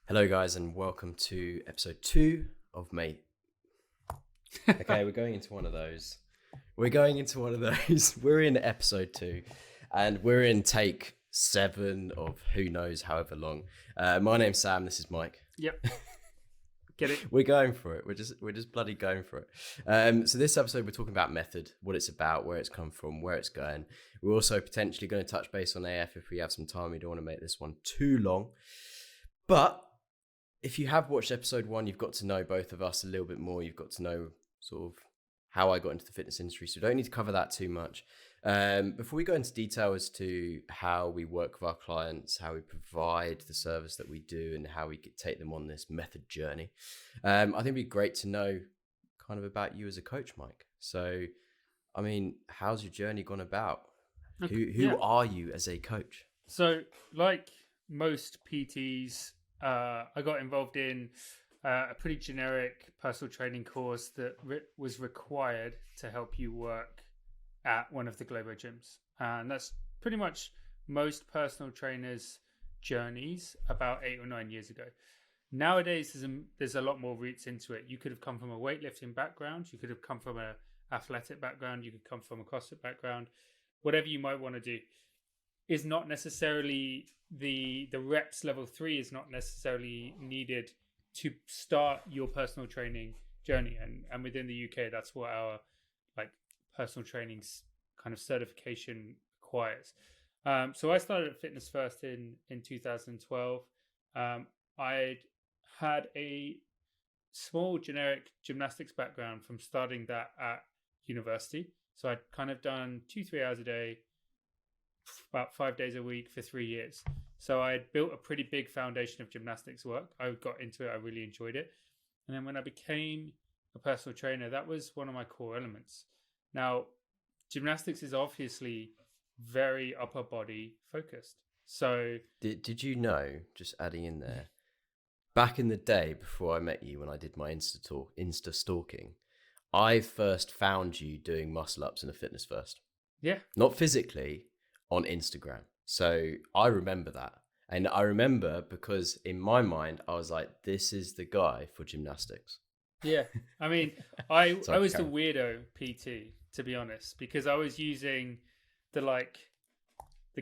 Hello guys and welcome to episode 2 of Mate. Okay, we're going into one of those. We're in episode 2 and we're in take 7 of who knows however long. My name's Sam, this is Mike. Yep. Get it? We're going for it. We're just bloody going for it. So this episode we're talking about method, what it's about, where it's come from, where it's going. We're also potentially going to touch base on AF if we have some time. We don't want to make this one too long. But if you have watched episode 1, you've got to know both of us a little bit more. You've got to know sort of how I got into the fitness industry. So we don't need to cover that too much. Before we go into detail as to how we work with our clients, how we provide the service that we do, and how we take them on this method journey, I think it'd be great to know kind of about you as a coach, Mike. So, I mean, how's your journey gone about? Who are you as a coach? So, like most PTs, I got involved in a pretty generic personal training course that was required to help you work at one of the Globo gyms. And that's pretty much most personal trainers' journeys about 8 or 9 years ago. Nowadays, there's a lot more routes into it. You could have come from a weightlifting background. You could have come from an athletic background. You could come from a CrossFit background. Whatever you might want to do is not necessarily the reps level 3 is not necessarily needed to start your personal training journey. And within the UK, that's what our personal training kind of certification requires. So I started at Fitness First in 2012. I had a small generic gymnastics background from starting that at university. So I'd kind of done 2-3 hours a day, about 5 days a week for 3 years. So I had built a pretty big foundation of gymnastics work. I got into it. I really enjoyed it. And then when I became a personal trainer, that was one of my core elements. Now, gymnastics is obviously very upper body focused. So did you know, just adding in there, back in the day before I met you, when I did my Insta stalking, I first found you doing muscle ups in a Fitness First. Yeah. Not physically, on Instagram. So I remember that. And I remember because in my mind, I was like, this is the guy for gymnastics. Yeah. I mean, I was the weirdo PT, to be honest, because I was using the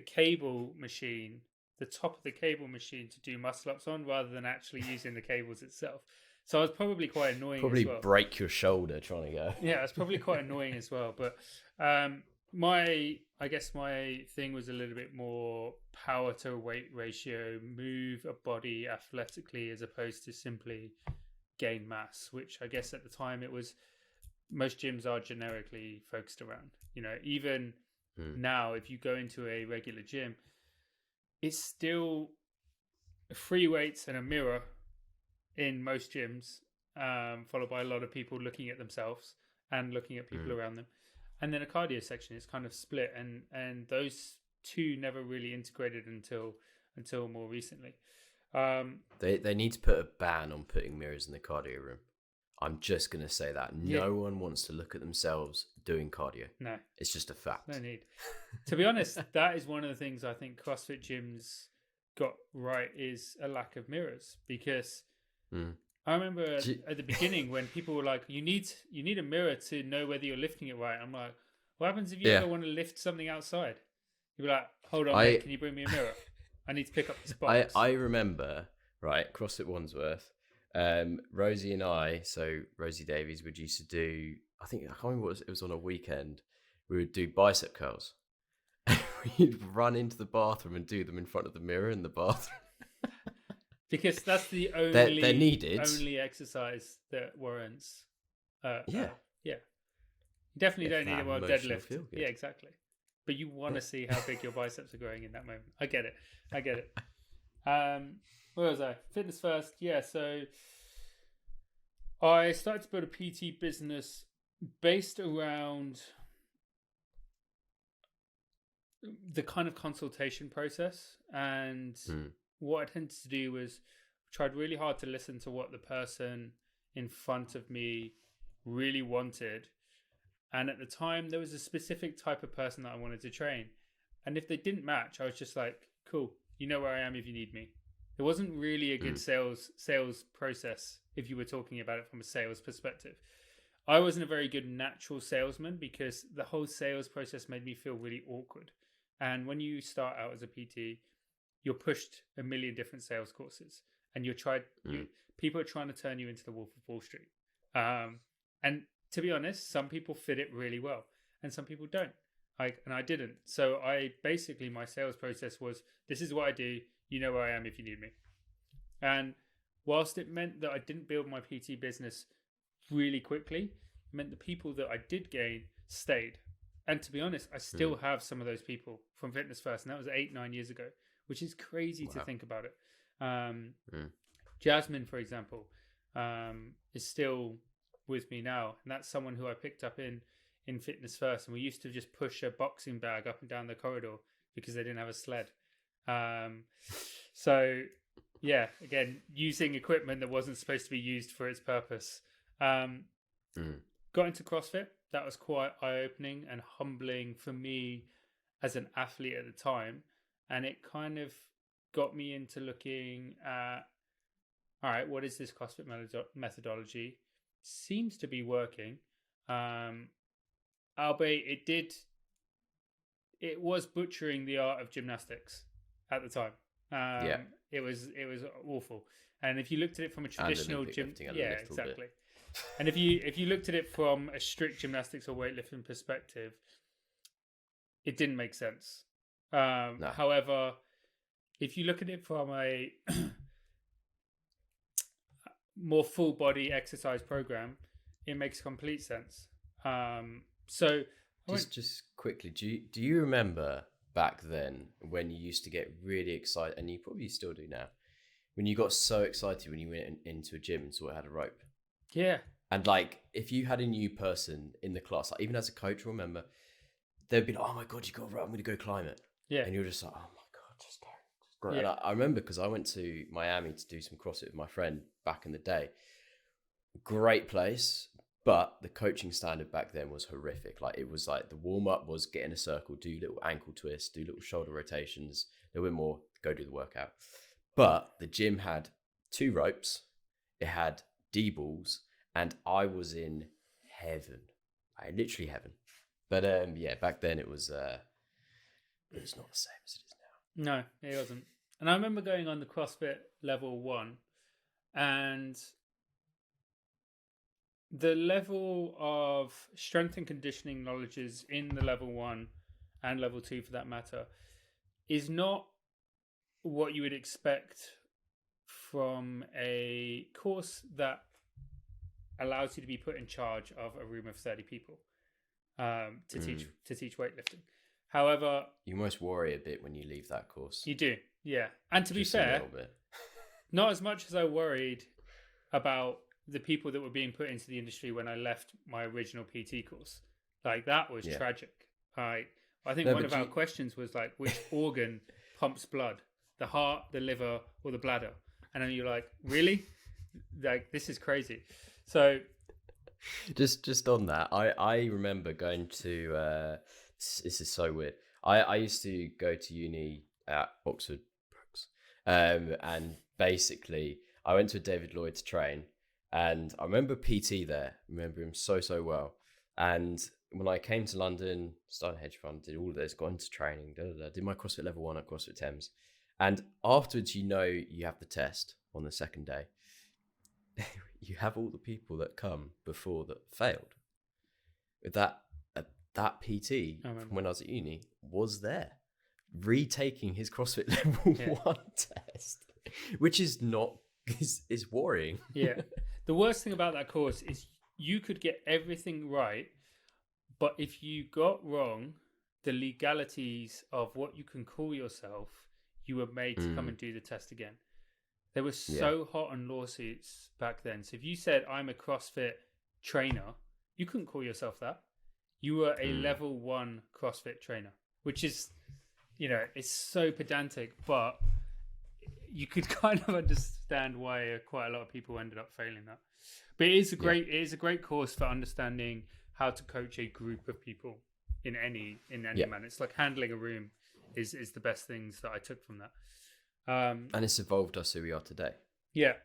cable machine, the top of the cable machine to do muscle ups on rather than actually using the cables itself. So I was probably quite annoying as well. Probably break your shoulder trying to go. Yeah, it's probably quite annoying as well. But I guess my thing was a little bit more power to weight ratio, move a body athletically as opposed to simply gain mass, which I guess at the time it was, most gyms are generically focused around. You know, even now, if you go into a regular gym, it's still free weights and a mirror in most gyms, followed by a lot of people looking at themselves and looking at people around them. And then a cardio section is kind of split, and those two never really integrated until more recently. They need to put a ban on putting mirrors in the cardio room. I'm just going to say that. No one wants to look at themselves doing cardio. No. It's just a fact. No need. To be honest, that is one of the things I think CrossFit gyms got right, is a lack of mirrors. Because I remember at the beginning when people were like, you need a mirror to know whether you're lifting it right. I'm like, what happens if you ever want to lift something outside? You'd be like, hold on, mate, can you bring me a mirror? I need to pick up this box. I remember, right, CrossFit Wandsworth, Rosie and I, so Rosie Davies, would used to do, I can't remember what it was on a weekend, we would do bicep curls. We'd run into the bathroom and do them in front of the mirror in the bathroom. Because that's the only they're needed. Only exercise that warrants. Yeah. You definitely don't need a world deadlift. Yeah, exactly. But you want to see how big your biceps are growing in that moment. I get it. Where was I? Fitness First. Yeah. So I started to build a PT business based around the kind of consultation process, and what I tended to do was tried really hard to listen to what the person in front of me really wanted, And at the time, there was a specific type of person that I wanted to train. And if they didn't match, I was just like, cool, you know where I am if you need me. It wasn't really a good sales process if you were talking about it from a sales perspective. I wasn't a very good natural salesman because the whole sales process made me feel really awkward. And when you start out as a PT, you're pushed a million different sales courses, and people are trying to turn you into the Wolf of Wall Street. And to be honest, some people fit it really well, and some people don't. And I didn't. So my sales process was, this is what I do. You know where I am if you need me. And whilst it meant that I didn't build my PT business really quickly, it meant the people that I did gain stayed. And to be honest, I still have some of those people from Fitness First, and that was 8-9 years ago, which is crazy to think about it. Jasmine, for example, is still with me now, and that's someone who I picked up in Fitness First, and we used to just push a boxing bag up and down the corridor because they didn't have a sled. So yeah, again, using equipment that wasn't supposed to be used for its purpose. Got into CrossFit. That was quite eye-opening and humbling for me as an athlete at the time, and it kind of got me into looking at, all right, what is this CrossFit methodology? Seems to be working. Albeit it was butchering the art of gymnastics at the time. It was awful. And if you looked at it from a traditional gym, exactly. And if you looked at it from a strict gymnastics or weightlifting perspective, it didn't make sense. No. However, if you look at it from a more full body exercise program, it makes complete sense. So just quickly, do you remember back then when you used to get really excited, and you probably still do now, when you got so excited when you went into a gym and saw it had a rope? Yeah. And like, if you had a new person in the class, like even as a coach, remember, they'd be like, "Oh my God, you got a rope, I'm going to go climb it." Yeah. And you're just like, "Oh my God, just go." Yeah. And I remember because I went to Miami to do some CrossFit with my friend back in the day. Great place. But the coaching standard back then was horrific. Like, it was like the warm up was get in a circle, do little ankle twists, do little shoulder rotations, a little bit more, go do the workout. But the gym had 2 ropes, it had D-balls, and I was in heaven. Literally heaven. But back then it was not the same as it is now. No, it wasn't. And I remember going on the CrossFit level 1, and the level of strength and conditioning knowledges in the level 1 and level 2 for that matter is not what you would expect from a course that allows you to be put in charge of a room of 30 people to teach weightlifting. However, you almost worry a bit when you leave that course. You do, yeah. And to be fair, not as much as I worried about the people that were being put into the industry when I left my original PT course. Like, that was tragic. I think one of our questions was like, which organ pumps blood? The heart, the liver, or the bladder? And then you're like, really? Like, this is crazy. So just on that, I remember going to this is so weird. I used to go to uni at Oxford Brookes, and basically I went to David Lloyd to train. And I remember PT there. I remember him so well. And when I came to London, started a hedge fund, did all of this, got into training, did my CrossFit level 1 at CrossFit Thames. And afterwards, you have the test on the second day. You have all the people that come before that failed. That PT from when I was at uni was there, retaking his CrossFit level 1 test, which is not is worrying. Yeah. The worst thing about that course is you could get everything right, but if you got wrong the legalities of what you can call yourself, you were made to come and do the test again. They were so hot on lawsuits back then. So if you said, I'm a CrossFit trainer, you couldn't call yourself that. You were a level 1 CrossFit trainer, which is, it's so pedantic, but you could kind of understand why quite a lot of people ended up failing that. But it is a great course for understanding how to coach a group of people in any Yeah. manner. It's like handling a room is the best things that I took from that. And it's evolved us who we are today. Yeah,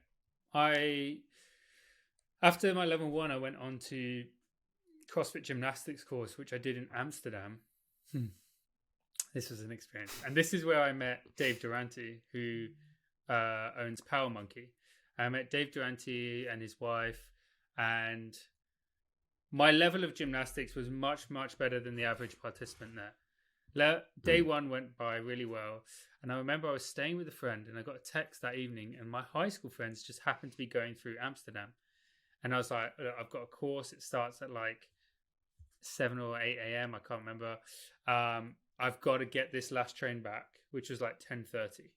after my level 1, I went on to CrossFit gymnastics course, which I did in Amsterdam. This was an experience, and this is where I met Dave Durante, who owns Power Monkey. I met Dave Durante and his wife, and my level of gymnastics was much, much better than the average participant there. Day 1 went by really well, and I remember I was staying with a friend, and I got a text that evening, and my high school friends just happened to be going through Amsterdam, and I was like, "Look, I've got a course. It starts at like 7 or 8 a.m. I can't remember. I've got to get this last train back, which was like 10:30.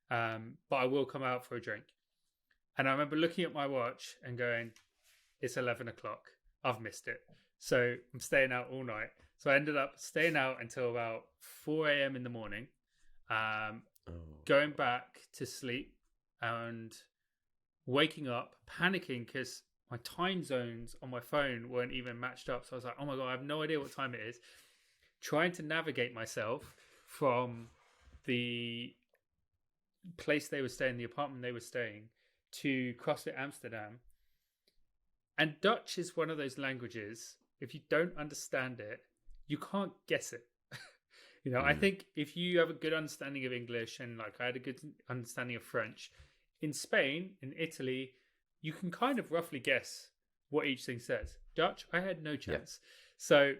But I will come out for a drink." And I remember looking at my watch and going, "It's 11 o'clock. I've missed it. So I'm staying out all night." So I ended up staying out until about 4 a.m. in the morning, going back to sleep and waking up, panicking because my time zones on my phone weren't even matched up. So I was like, "Oh my God, I have no idea what time it is." Trying to navigate myself from the place they were staying, the apartment they were staying, to CrossFit Amsterdam. And Dutch is one of those languages, if you don't understand it, you can't guess it. I think if you have a good understanding of English, and like I had a good understanding of French, in Spain, in Italy, you can kind of roughly guess what each thing says. Dutch, I had no chance. Yeah. So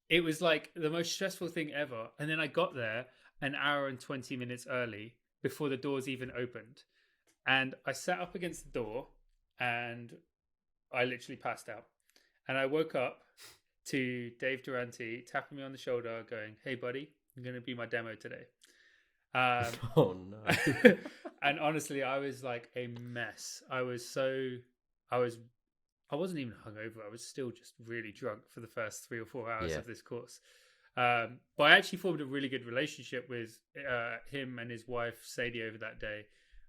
it was like the most stressful thing ever. And then I got there an hour and 20 minutes early before the doors even opened. And I sat up against the door and I literally passed out. And I woke up to Dave Durante tapping me on the shoulder going, "Hey buddy, I'm going to be my demo today." Oh no. And honestly, I was like a mess. I wasn't even hungover. I was still just really drunk for the first 3 or 4 hours of this course. But I actually formed a really good relationship with him and his wife Sadie over that day,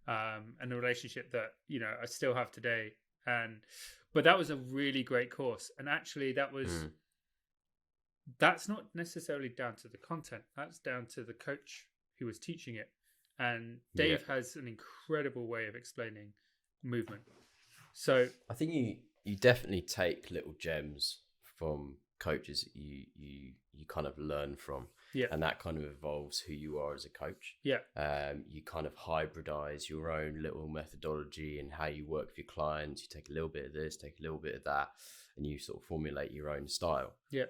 and a relationship that I still have today. But that was a really great course, and actually that's not necessarily down to the content. That's down to the coach who was teaching it. And Dave has an incredible way of explaining movement. So I think you definitely take little gems from coaches that you kind of learn from. Yeah. And that kind of evolves who you are as a coach. Yeah. You kind of hybridize your own little methodology and how you work with your clients. You take a little bit of this, take a little bit of that, and you sort of formulate your own style. Yeah.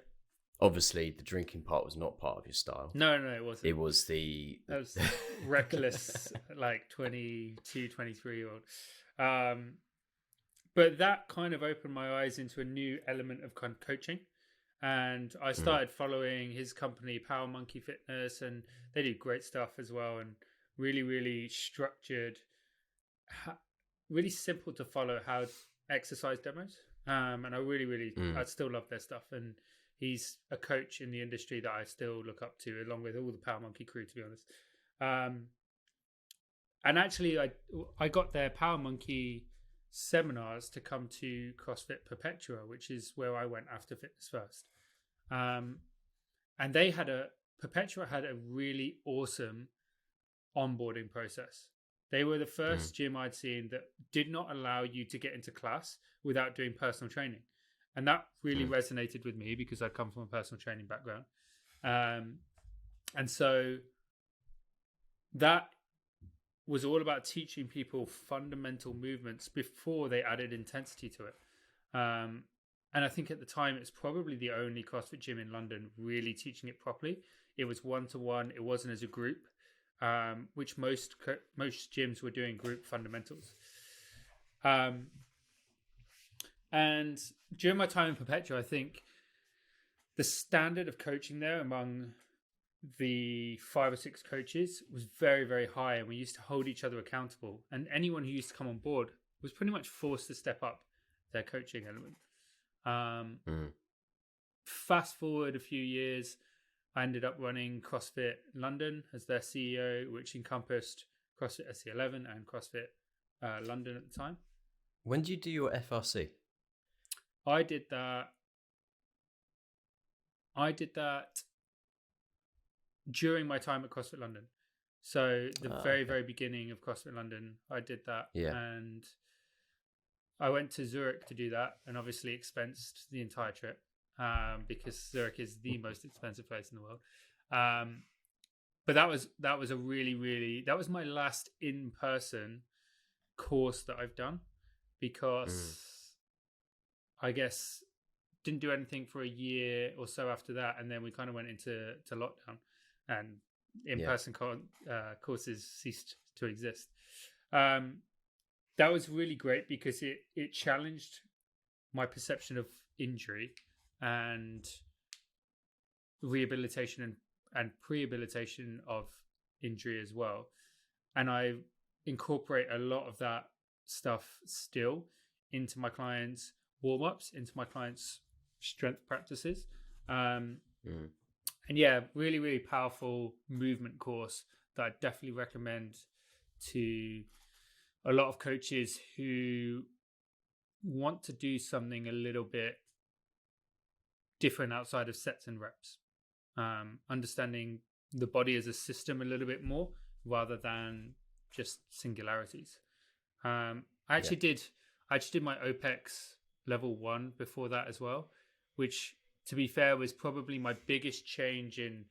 Obviously, the drinking part was not part of your style. No, it wasn't. It was that was reckless, like 22, 23-year-old. But that kind of opened my eyes into a new element of kind of coaching. And I started following his company, Power Monkey Fitness, and they do great stuff as well, and really, really structured, really simple to follow how exercise demos. And I really, really, I still love their stuff. And he's a coach in the industry that I still look up to, along with all the Power Monkey crew, to be honest. And actually, I got their Power Monkey seminars to come to CrossFit Perpetua, which is where I went after Fitness First. And Perpetua had a really awesome onboarding process. They were the first gym I'd seen that did not allow you to get into class without doing personal training. And that really resonated with me because I come from a personal training background. And so that was all about teaching people fundamental movements before they added intensity to it. And I think at the time, it's probably the only CrossFit gym in London really teaching it properly. It was one-to-one. It wasn't as a group, which most gyms were doing group fundamentals. And during my time in Perpetua, I think the standard of coaching there among the 5 or 6 coaches was very, very high, and we used to hold each other accountable. And anyone who used to come on board was pretty much forced to step up their coaching element. Fast forward a few years, I ended up running CrossFit London as their CEO, which encompassed CrossFit SC11 and CrossFit London at the time. When did you do your FRC? I did that I did that during my time at CrossFit London. So the very, Okay. very beginning of CrossFit London, I did that. Yeah. And I went to Zurich to do that and obviously expensed the entire trip because Zurich is the most expensive place in the world. But that was a really, that was my last in-person course that I've done, because I guess didn't do anything for a year or so after that, and then we kind of went into lockdown, and in-person courses ceased to exist. That was really great because it challenged my perception of injury and rehabilitation and prehabilitation of injury as well. And I incorporate a lot of that stuff still into my clients' warm-ups, into my clients' strength practices. And yeah, really, really powerful movement course that I definitely recommend to a lot of coaches who want to do something a little bit different outside of sets and reps. Understanding the body as a system a little bit more rather than just singularities. I actually did my OPEX level 1 before that as well, which, to be fair, was probably my biggest change in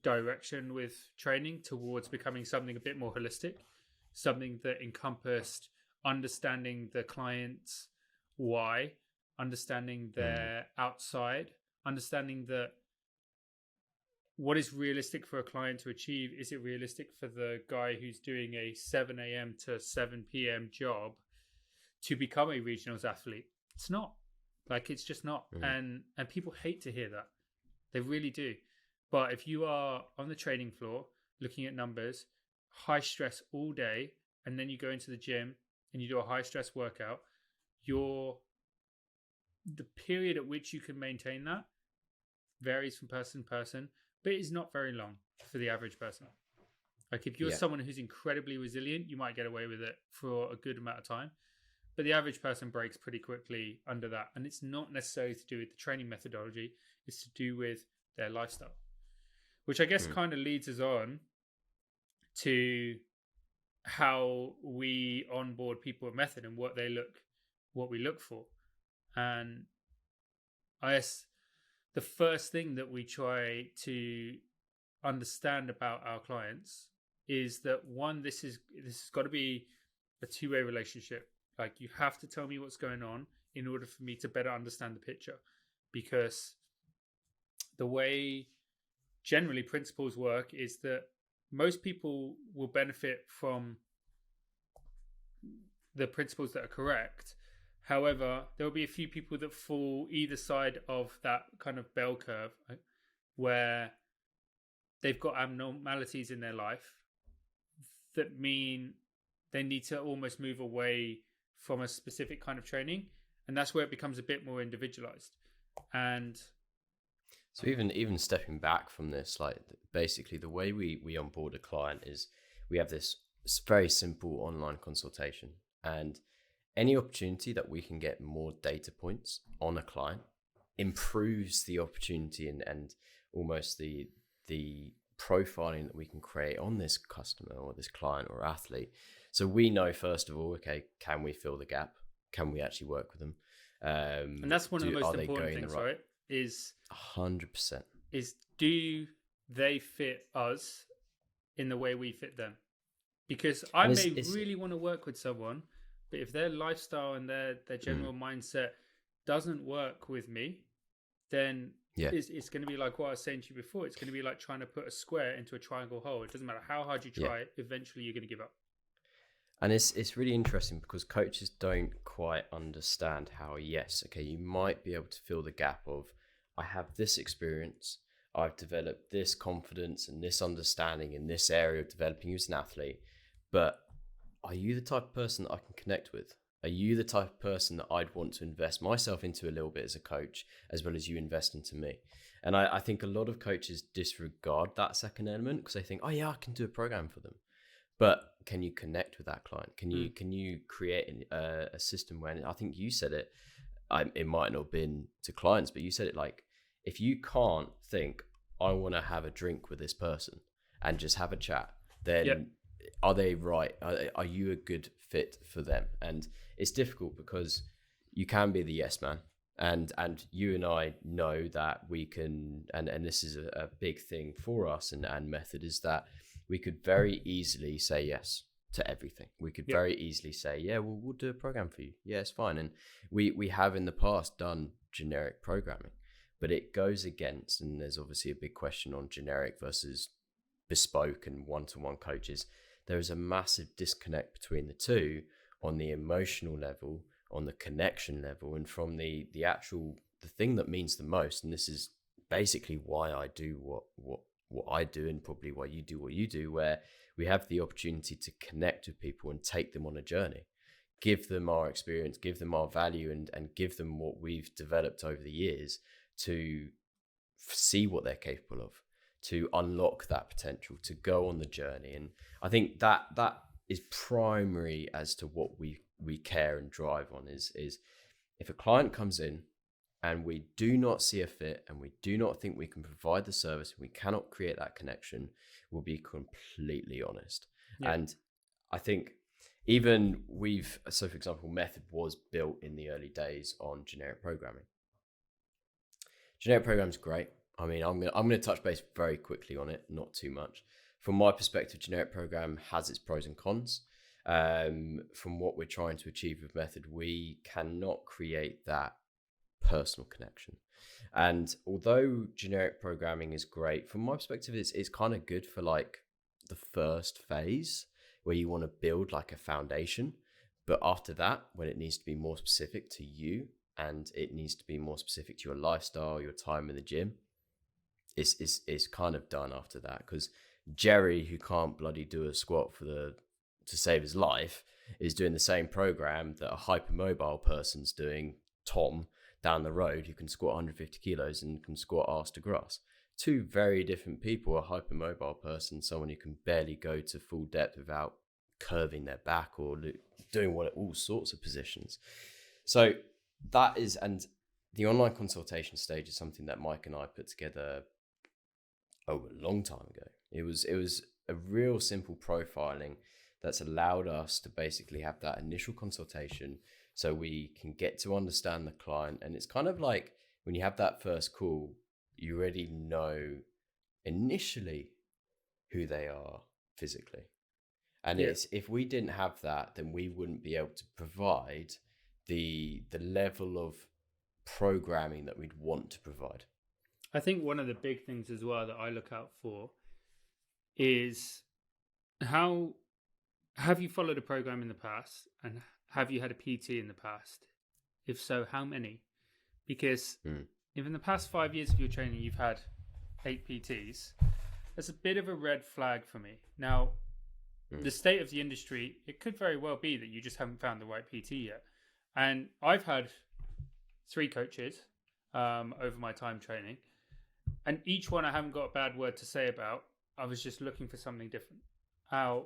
direction with training towards becoming something a bit more holistic, something that encompassed understanding the client's why, understanding their outside, understanding that what is realistic for a client to achieve. Is it realistic for the guy who's doing a 7 a.m. to 7 p.m. job to become a regionals athlete? It's not. Like, it's just not. And people hate to hear that. They really do. But if you are on the training floor looking at numbers, high stress all day, and then you go into the gym and you do a high stress workout, the period at which you can maintain that varies from person to person, but it is not very long for the average person. Like, if you're someone who's incredibly resilient, you might get away with it for a good amount of time. But the average person breaks pretty quickly under that. And it's not necessarily to do with the training methodology. It's to do with their lifestyle, which I guess kind of leads us on to how we onboard people at Method and what we look for. And I guess the first thing that we try to understand about our clients is that, one, this has got to be a two-way relationship. Like, you have to tell me what's going on in order for me to better understand the picture, because the way generally principles work is that most people will benefit from the principles that are correct. However, there will be a few people that fall either side of that kind of bell curve, right, where they've got abnormalities in their life that mean they need to almost move away from a specific kind of training. And that's where it becomes a bit more individualized. And so even stepping back from this, like, basically the way we onboard a client is we have this very simple online consultation, and any opportunity that we can get more data points on a client improves the opportunity and almost the profiling that we can create on this customer or this client or athlete. So we know, first of all, okay, can we fill the gap? Can we actually work with them? And that's one of the most important things, right? Is 100%. Is, do they fit us in the way we fit them? Because I may really want to work with someone, but if their lifestyle and their general mindset doesn't work with me, then it's going to be like what I was saying to you before. It's going to be like trying to put a square into a triangle hole. It doesn't matter how hard you try, eventually you're going to give up. And it's really interesting because coaches don't quite understand how, yes, okay, you might be able to fill the gap of, I have this experience, I've developed this confidence and this understanding in this area of developing you as an athlete, but are you the type of person that I can connect with? Are you the type of person that I'd want to invest myself into a little bit as a coach, as well as you invest into me? And I think a lot of coaches disregard that second element because they think, oh yeah, I can do a program for them. But can you connect with that client? Can you create a system where, I think you said it, it might not have been to clients, but you said it like, if you can't think, I want to have a drink with this person and just have a chat, then Yep. are they right? Are you a good fit for them? And it's difficult because you can be the yes man. And you and I know that we can, and this is a big thing for us and method, is that we could very easily say yes to everything. We could Yep. very easily say, yeah, well, we'll do a program for you. Yeah, it's fine. And we have in the past done generic programming, but it goes against, and there's obviously a big question on generic versus bespoke and one-to-one coaches. There is a massive disconnect between the two on the emotional level, on the connection level, and from the thing that means the most. And this is basically why I do what I do, and probably why you do what you do, where we have the opportunity to connect with people and take them on a journey, give them our experience, give them our value, and give them what we've developed over the years to see what they're capable of, to unlock that potential, to go on the journey. And I think that is primary as to what we care and drive on, is if a client comes in and we do not see a fit and we do not think we can provide the service and we cannot create that connection, we'll be completely honest. Yeah. And I think even so for example, Method was built in the early days on generic programming. Generic programming is great. I mean, I'm gonna touch base very quickly on it, not too much. From my perspective, generic program has its pros and cons. From what we're trying to achieve with Method, we cannot create that personal connection. And although generic programming is great, from my perspective, it's kind of good for like the first phase where you want to build like a foundation. But after that, when it needs to be more specific to you and it needs to be more specific to your lifestyle, your time in the gym, it's kind of done after that. Because Jerry, who can't bloody do a squat to save his life, is doing the same program that a hypermobile person's doing, Tom, down the road, who can squat 150 kilos and can squat arse to grass. Two very different people. A hypermobile person, someone who can barely go to full depth without curving their back or doing all sorts of positions. So that is, and the online consultation stage is something that Mike and I put together a long time ago. It was a real simple profiling that's allowed us to basically have that initial consultation so we can get to understand the client. And it's kind of like when you have that first call, you already know initially who they are physically. And it's, if we didn't have that, then we wouldn't be able to provide the level of programming that we'd want to provide. I think one of the big things as well that I look out for is how have you followed a program in the past, and have you had a PT in the past? If so, how many? Because if in the past 5 years of your training you've had 8 PTs, that's a bit of a red flag for me. Now, the state of the industry, it could very well be that you just haven't found the right PT yet. And I've had 3 coaches over my time training, and each one I haven't got a bad word to say about. I was just looking for something different. Now,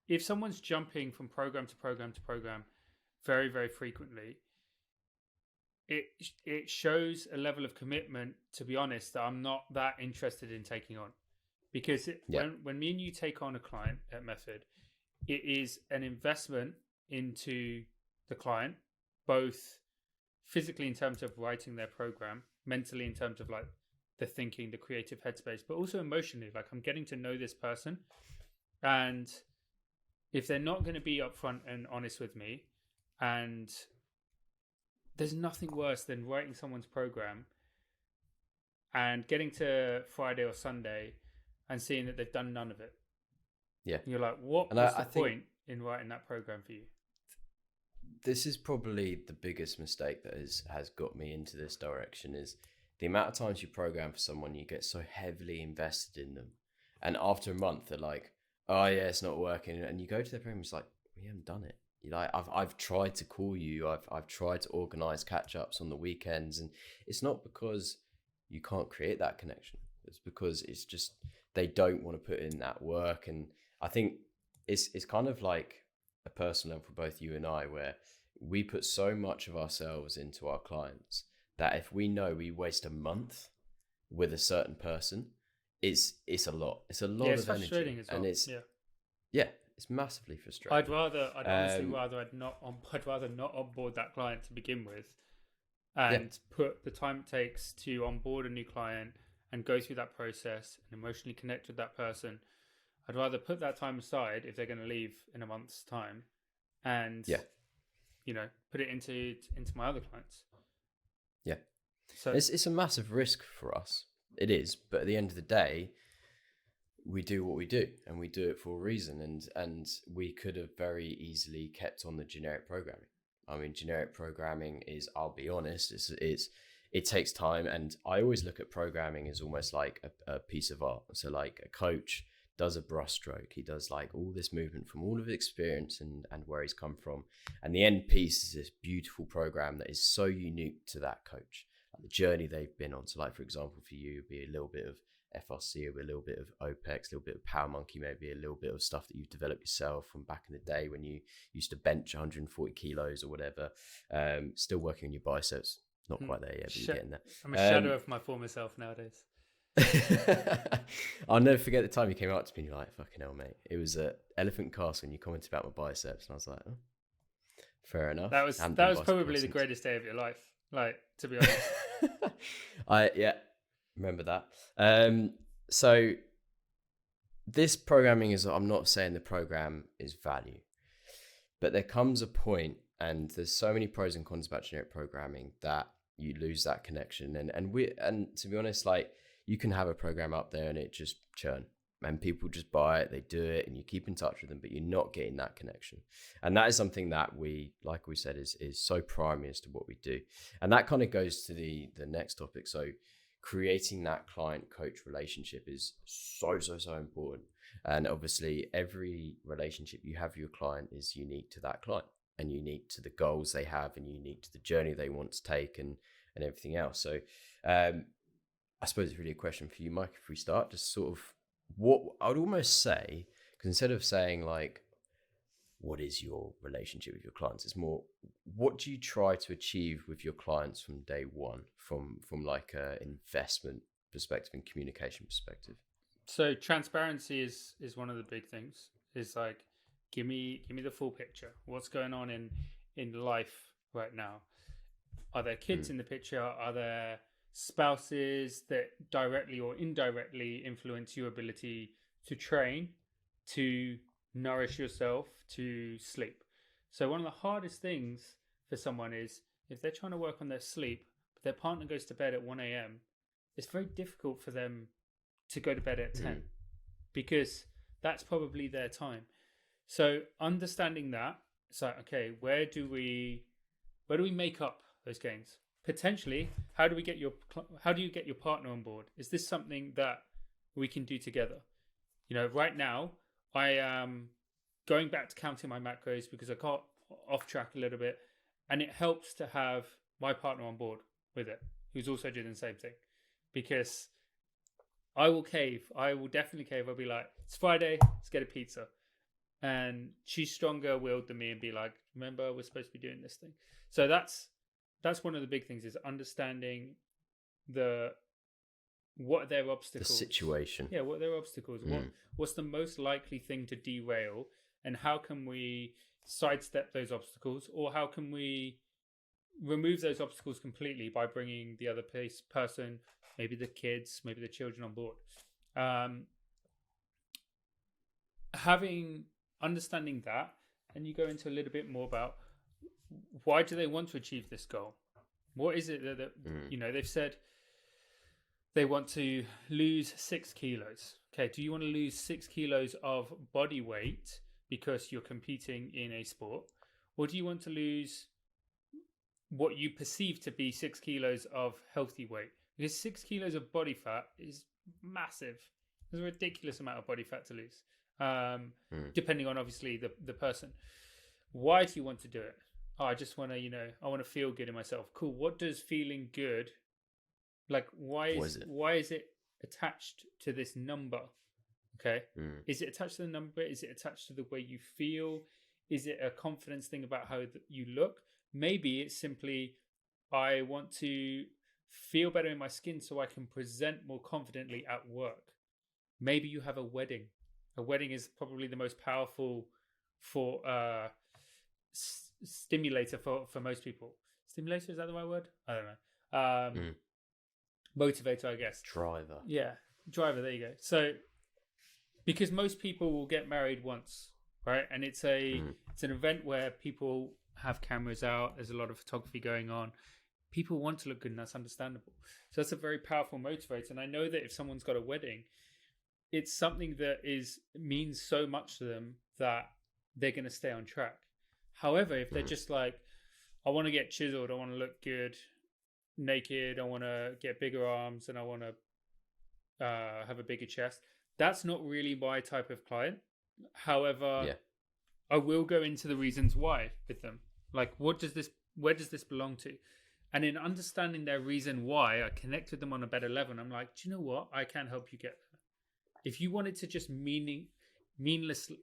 if someone's jumping from program to program to program very, very frequently, it shows a level of commitment, to be honest, that I'm not that interested in taking on. Because when me and you take on a client at Method, it is an investment into the client, both physically in terms of writing their program, mentally in terms of like the thinking, the creative headspace, but also emotionally. Like, I'm getting to know this person, and if they're not going to be upfront and honest with me, and there's nothing worse than writing someone's program and getting to Friday or Sunday and seeing that they've done none of it. Yeah. And you're like, what was the point in writing that program for you? This is probably the biggest mistake that has got me into this direction, is the amount of times you program for someone, you get so heavily invested in them. And after a month, they're like, oh yeah, it's not working. And you go to their program, it's like, we haven't done it. You're like, I've tried to call you. I've tried to organize catch-ups on the weekends. And it's not because you can't create that connection. It's because it's just, they don't want to put in that work. And I think it's kind of like a personal level for both you and I, where we put so much of ourselves into our clients that if we know we waste a month with a certain person, it's a lot. It's a lot it's of energy, frustrating as well. and it's massively frustrating. I'd honestly rather I'd rather not onboard that client to begin with, and put the time it takes to onboard a new client and go through that process and emotionally connect with that person. I'd rather put that time aside if they're going to leave in a month's time, and put it into my other clients. Yeah, so it's a massive risk for us. It is, but at the end of the day, we do what we do, and we do it for a reason. And we could have very easily kept on the generic programming. I mean, generic programming is, I'll be honest, it takes time, and I always look at programming as almost like a piece of art. So like a coach does a brushstroke, he does like all this movement from all of his experience and where he's come from, and the end piece is this beautiful program that is so unique to that coach, like the journey they've been on. So like, for example, for you, it'd be a little bit of FRC, a little bit of OPEX, a little bit of Power Monkey, maybe a little bit of stuff that you've developed yourself from back in the day when you used to bench 140 kilos or whatever. Still working on your biceps. Not quite there yet, but you're getting there. I'm a shadow of my former self nowadays. I'll never forget the time you came up to me and you're like, fucking hell, mate. It was at Elephant Castle and you commented about my biceps, and I was like, oh, fair enough. That was probably the greatest day of your life, like, to be honest. Remember that. So this programming is, I'm not saying the program is value, but there comes a point, and there's so many pros and cons about generic programming, that you lose that connection. And to be honest, like, you can have a program up there and it just churn, and people just buy it, they do it, and you keep in touch with them, but you're not getting that connection. And that is something that we, like we said, is so primary as to what we do. And that kind of goes to the next topic. So creating that client coach relationship is so important. And obviously every relationship you have with your client is unique to that client, and unique to the goals they have, and unique to the journey they want to take, and everything else. So I suppose it's really a question for you, Mike, if we start just sort of what I would almost say, because instead of saying like, what is your relationship with your clients, it's more, what do you try to achieve with your clients from day one, from like a investment perspective and communication perspective? So transparency is one of the big things. It's like, give me the full picture. What's going on in life right now? Are there kids in the picture? Are there spouses that directly or indirectly influence your ability to train, to nourish yourself, to sleep? So one of the hardest things for someone is if they're trying to work on their sleep, but their partner goes to bed at 1 a.m, it's very difficult for them to go to bed at 10 because that's probably their time. So understanding that, it's like, okay, where do we make up those gains? Potentially, how do you get your partner on board? Is this something that we can do together? Right now I am going back to counting my macros because I got off track a little bit, and it helps to have my partner on board with it, who's also doing the same thing, because I will definitely cave. I'll be like, it's Friday, let's get a pizza. And she's stronger willed than me and be like, remember, we're supposed to be doing this thing. So that's one of the big things, is understanding what are their obstacles. The situation. Yeah, what are their obstacles? What's the most likely thing to derail, and how can we sidestep those obstacles, or how can we remove those obstacles completely by bringing the other person, maybe the kids, maybe the children, on board. Understanding that, and you go into a little bit more about why do they want to achieve this goal? What is it that they've said they want to lose 6 kilos. Okay, do you want to lose 6 kilos of body weight because you're competing in a sport? Or do you want to lose what you perceive to be 6 kilos of healthy weight? Because 6 kilos of body fat is massive. There's a ridiculous amount of body fat to lose, depending on obviously the person. Why do you want to do it? Oh, I just want to, I want to feel good in myself. Cool. What does feeling good, like, why is it attached to this number? Okay. Is it attached to the number? Is it attached to the way you feel? Is it a confidence thing about how you look? Maybe it's simply I want to feel better in my skin so I can present more confidently at work. Maybe you have a wedding. A wedding is probably the most powerful for stimulator for most people. Stimulator, is that the right word? I don't know. Motivator, I guess. Driver. Yeah, driver. There you go. So because most people will get married once, right? And it's an event where people have cameras out. There's a lot of photography going on. People want to look good, and that's understandable. So that's a very powerful motivator. And I know that if someone's got a wedding, it's something that means so much to them that they're going to stay on track. However, if they're just like, I want to get chiseled, I want to look good naked, I want to get bigger arms, and I want to have a bigger chest, that's not really my type of client. However, I will go into the reasons why with them. Like, where does this belong to? And in understanding their reason why, I connect with them on a better level. And I'm like, do you know what? I can help you get there. If you wanted to just aimlessly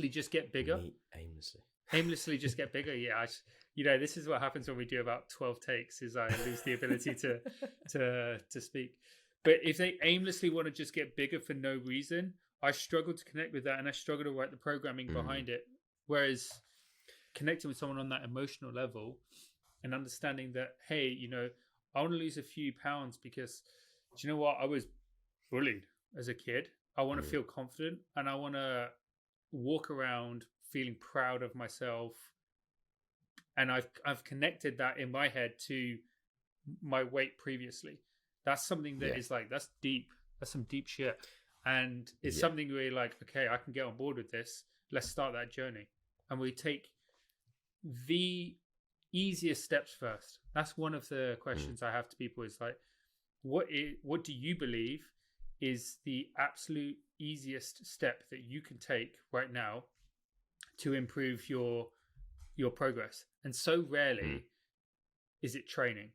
just get bigger, aimlessly just get bigger. Yeah, this is what happens when we do about 12 takes. Is I lose the ability to speak. But if they aimlessly want to just get bigger for no reason, I struggle to connect with that, and I struggle to write the programming behind it. Whereas connecting with someone on that emotional level and understanding that, hey, I want to lose a few pounds because, do you know what? I was bullied as a kid. I want to feel confident, and I want to walk around feeling proud of myself. And I've connected that in my head to my weight previously. That's something that is like, that's deep. That's some deep shit. And it's something where you're like, okay, I can get on board with this. Let's start that journey. And we take the easiest steps first. That's one of the questions I have to people is like, what do you believe is the absolute easiest step that you can take right now to improve your progress? And so rarely is it training.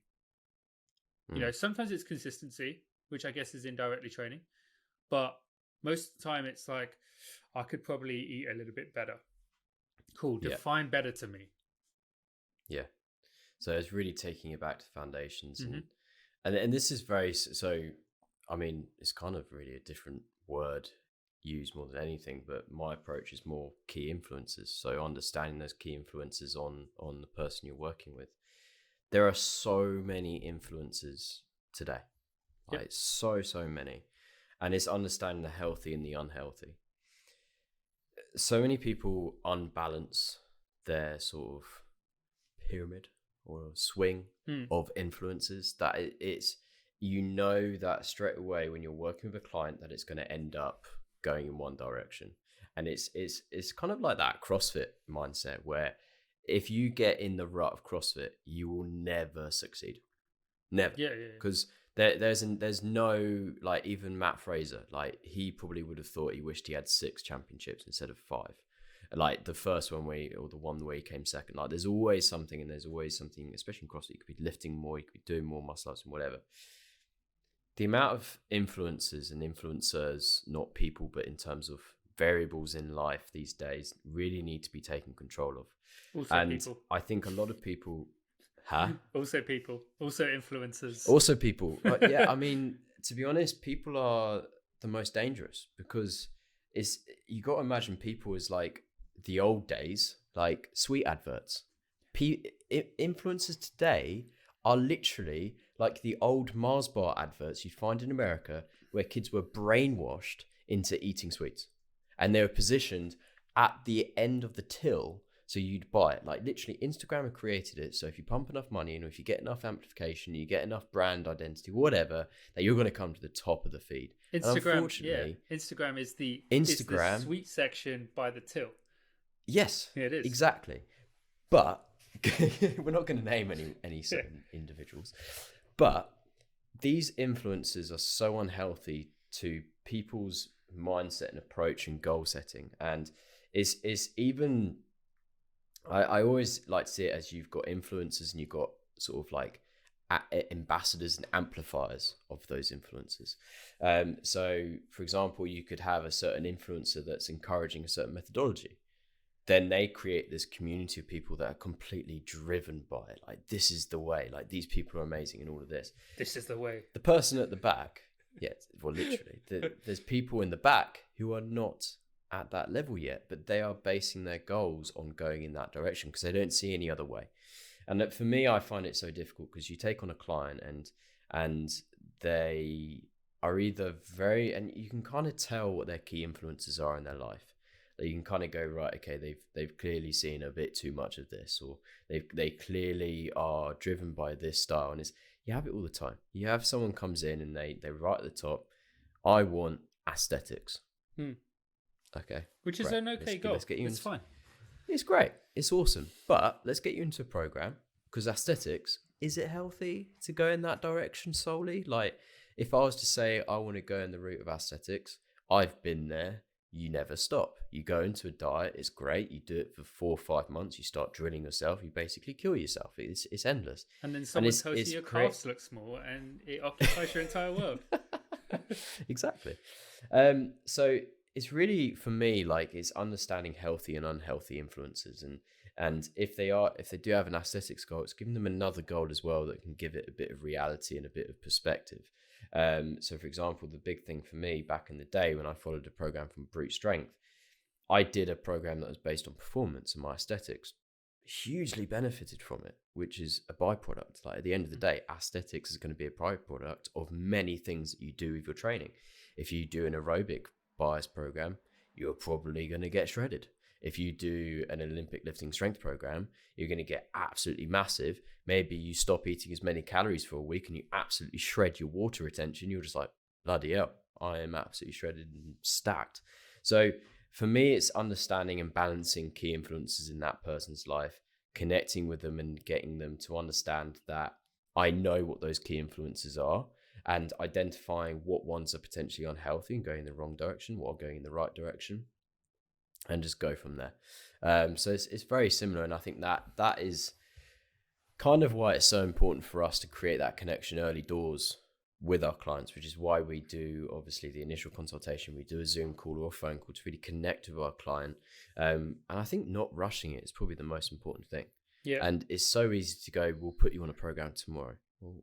Sometimes it's consistency, which I guess is indirectly training, but most of the time it's like, I could probably eat a little bit better. Cool. Define better to me. Yeah. So it's really taking it back to foundations, and this is very, so I mean, it's kind of really a different word used more than anything, but my approach is more key influences. So understanding those key influences on the person you're working with. There are so many influences today, like so many, and it's understanding the healthy and the unhealthy. So many people unbalance their sort of pyramid or swing of influences that it's, that straight away when you're working with a client that it's going to end up going in one direction. And it's kind of like that CrossFit mindset where if you get in the rut of CrossFit, you will never succeed. Never. Yeah. Because there's no, like, even Matt Fraser, like, he probably would have thought he wished he had 6 championships instead of 5. Like the first one or the one where he came second. Like, there's always something, especially in CrossFit, you could be lifting more, you could be doing more muscle ups and whatever. The amount of influences and influencers, not people, but in terms of variables in life these days, really need to be taken control of. Also people. I think a lot of people... Also people. Also influencers. Also people. Yeah, I mean, to be honest, people are the most dangerous because you got to imagine people is like the old days, like sweet adverts. Influencers today are literally like the old Mars bar adverts you'd find in America where kids were brainwashed into eating sweets. And they were positioned at the end of the till, so you'd buy it. Like, literally, Instagram have created it, so if you pump enough money and if you get enough amplification, you get enough brand identity, whatever, that you're going to come to the top of the feed. Instagram is the sweet section by the till. Yes, yeah, it is. Exactly. But we're not going to name any certain individuals. But these influences are so unhealthy to people's mindset and approach and goal setting. And it's even, I always like to see it as you've got influencers and you've got sort of like ambassadors and amplifiers of those influences. So, for example, you could have a certain influencer that's encouraging a certain methodology. then they create this community of people that are completely driven by it. Like, this is the way, like, these people are amazing and all of this. This is the way. The person at the back, well, literally, there's people in the back who are not at that level yet, but they are basing their goals on going in that direction because they don't see any other way. And that, for me, I find it so difficult because you take on a client and they are either and you can kind of tell what their key influences are in their life. That you can kind of go, right, okay, they've clearly seen a bit too much of this, or they clearly are driven by this style. And you have it all the time. You have someone comes in and they write at the top, I want aesthetics. Okay, which is an okay goal. Let's get you. It's fine. It's great. It's awesome. But let's get you into a program, because aesthetics, is it healthy to go in that direction solely? Like, if I was to say I want to go in the route of aesthetics, I've been there. You never stop. You go into a diet, it's great. You do it for 4 or 5 months. You start drilling yourself. You basically kill yourself. It's endless. And then someone tells you your calves look small, and it occupies your entire world. Exactly. So it's really, for me, like, it's understanding healthy and unhealthy influences, and if they do have an aesthetics goal, it's giving them another goal as well that can give it a bit of reality and a bit of perspective. So, for example, the big thing for me back in the day when I followed a program from Brute Strength, I did a program that was based on performance, and my aesthetics hugely benefited from it, which is a byproduct. Like, at the end of the day, aesthetics is going to be a byproduct of many things that you do with your training. If you do an aerobic bias program, you're probably going to get shredded. If you do an Olympic lifting strength program, you're going to get absolutely massive. Maybe you stop eating as many calories for a week and you absolutely shred your water retention. You're just like, bloody hell, I am absolutely shredded and stacked. So for me, it's understanding and balancing key influences in that person's life, connecting with them and getting them to understand that I know what those key influences are, and identifying what ones are potentially unhealthy and going in the wrong direction, what are going in the right direction, and just go from there. So it's very similar, and I think that is kind of why it's so important for us to create that connection early doors with our clients, which is why we do, obviously, the initial consultation. We do a Zoom call or a phone call to really connect with our client, and I think not rushing it is probably the most important thing. Yeah. And it's so easy to go, we'll put you on a program tomorrow. Well,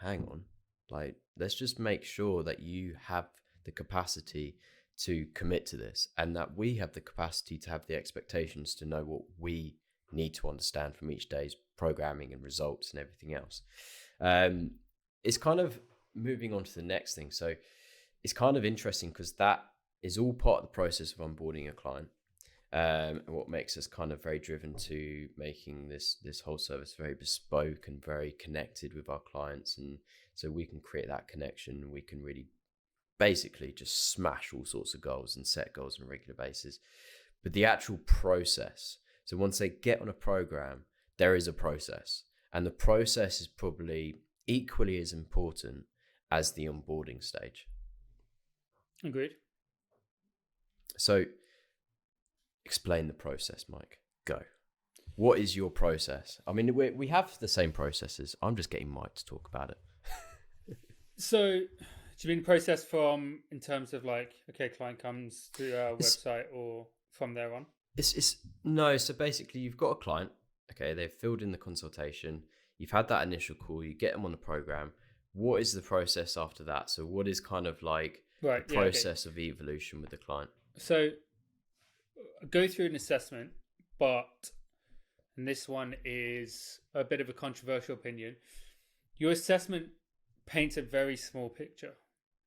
hang on, like, let's just make sure that you have the capacity to commit to this, and that we have the capacity to have the expectations to know what we need to understand from each day's programming and results and everything else. It's kind of moving on to the next thing. So it's kind of interesting because that is all part of the process of onboarding a client, and what makes us kind of very driven to making this whole service very bespoke and very connected with our clients. And so we can create that connection. We can really basically just smash all sorts of goals and set goals on a regular basis. But the actual process, so once they get on a program, there is a process, and the process is probably equally as important as the onboarding stage. Agreed. So explain the process, Mike. Go. What is your process? I mean, we have the same processes. I'm just getting Mike to talk about it. So do you mean process from, in terms of like, okay, client comes to our website, or from there on? No. So basically, you've got a client. Okay, they've filled in the consultation. You've had that initial call. You get them on the program. What is the process after that? So what is kind of like the process of evolution with the client? So go through an assessment, but, and this one is a bit of a controversial opinion, your assessment paints a very small picture.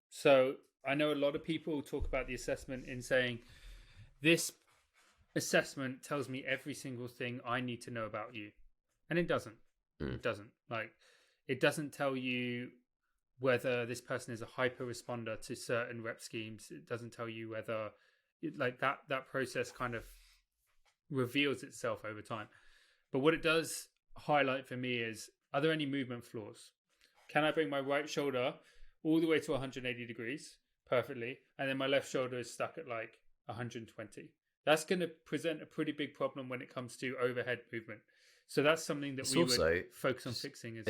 So I know a lot of people talk about the assessment in saying, this assessment tells me every single thing I need to know about you. And it doesn't. It doesn't. Like, it doesn't tell you whether this person is a hyper responder to certain rep schemes. It doesn't tell you whether, like, that process kind of reveals itself over time. But what it does highlight for me is, are there any movement flaws? Can I bring my right shoulder all the way to 180 degrees perfectly, and then my left shoulder is stuck at like 120? That's going to present a pretty big problem when it comes to overhead movement. So that's something that we would focus on fixing.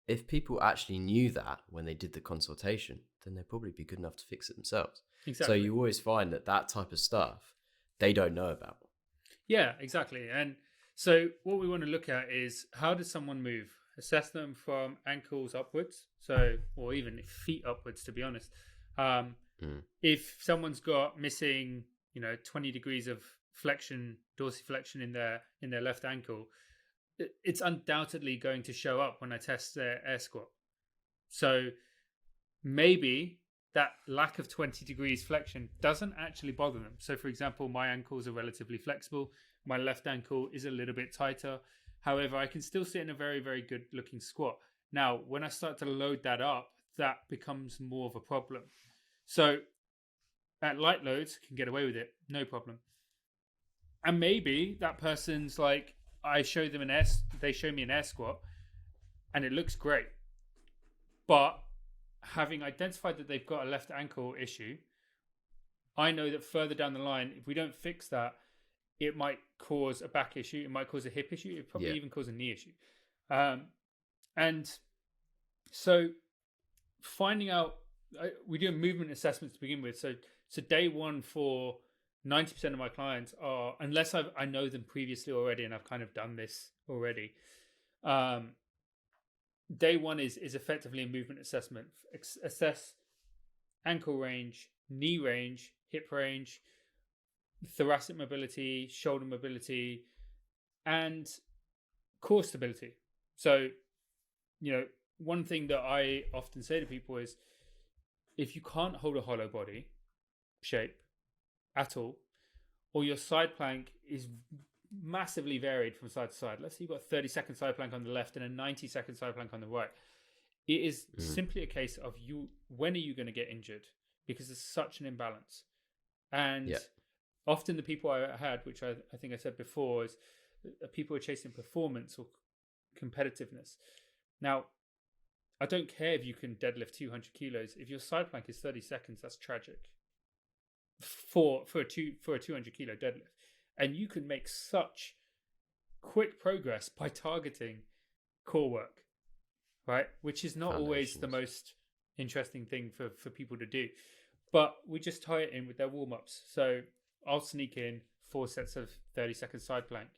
If people actually knew that when they did the consultation, then they'd probably be good enough to fix it themselves. Exactly. So you always find that type of stuff they don't know about. Yeah, exactly. And so what we want to look at is how does someone move? Assess them from ankles upwards, so or even feet upwards, to be honest. Um, Mm. if someone's got missing, 20 degrees of flexion, dorsiflexion in their left ankle, it's undoubtedly going to show up when I test their air squat. So maybe that lack of 20 degrees flexion doesn't actually bother them. So, for example, my ankles are relatively flexible. My left ankle is a little bit tighter. However, I can still sit in a very, very good looking squat. Now, when I start to load that up, that becomes more of a problem. So, at light loads, can get away with it, no problem. And maybe that person's like, they show me an air squat, and it looks great. But having identified that they've got a left ankle issue, I know that further down the line, if we don't fix that, it might cause a back issue, it might cause a hip issue, it probably even cause a knee issue. And so finding out, we do a movement assessment to begin with. So day one for 90% of my clients are, unless I know them previously already and I've kind of done this already, day one is effectively a movement assessment. Assess ankle range, knee range, hip range, thoracic mobility, shoulder mobility, and core stability. So, one thing that I often say to people is, if you can't hold a hollow body shape at all, or your side plank is massively varied from side to side. Let's say you've got a 30-second side plank on the left and a 90-second side plank on the right. It is simply a case of when are you going to get injured? Because there's such an imbalance. And often the people I had, which I think I said before, is people are chasing performance or competitiveness. Now, I don't care if you can deadlift 200 kilos. If your side plank is 30 seconds, that's tragic for a 200 kilo deadlift. And you can make such quick progress by targeting core work, right? Which is not always the most interesting thing for people to do. But we just tie it in with their warm-ups. So I'll sneak in 4 sets of 30-second side plank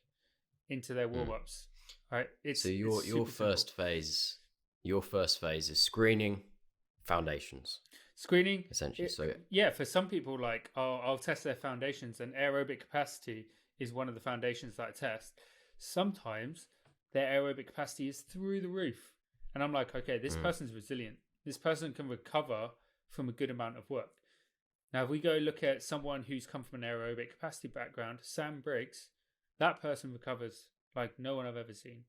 into their warm-ups. Right? So your first phase is screening, foundations. Screening, essentially. For some people, like I'll test their foundations, and aerobic capacity is one of the foundations that I test. Sometimes their aerobic capacity is through the roof, and I'm like, okay, this person's resilient. This person can recover from a good amount of work. Now, if we go look at someone who's come from an aerobic capacity background, Sam Briggs, that person recovers like no one I've ever seen,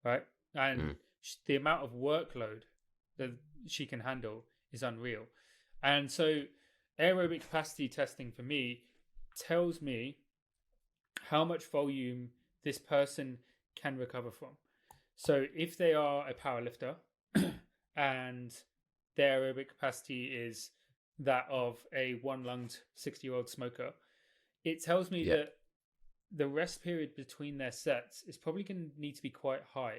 right? And the amount of workload that she can handle is unreal. And so aerobic capacity testing for me tells me how much volume this person can recover from. So if they are a powerlifter and their aerobic capacity is that of a one-lunged 60-year-old smoker, it tells me that the rest period between their sets is probably going to need to be quite high.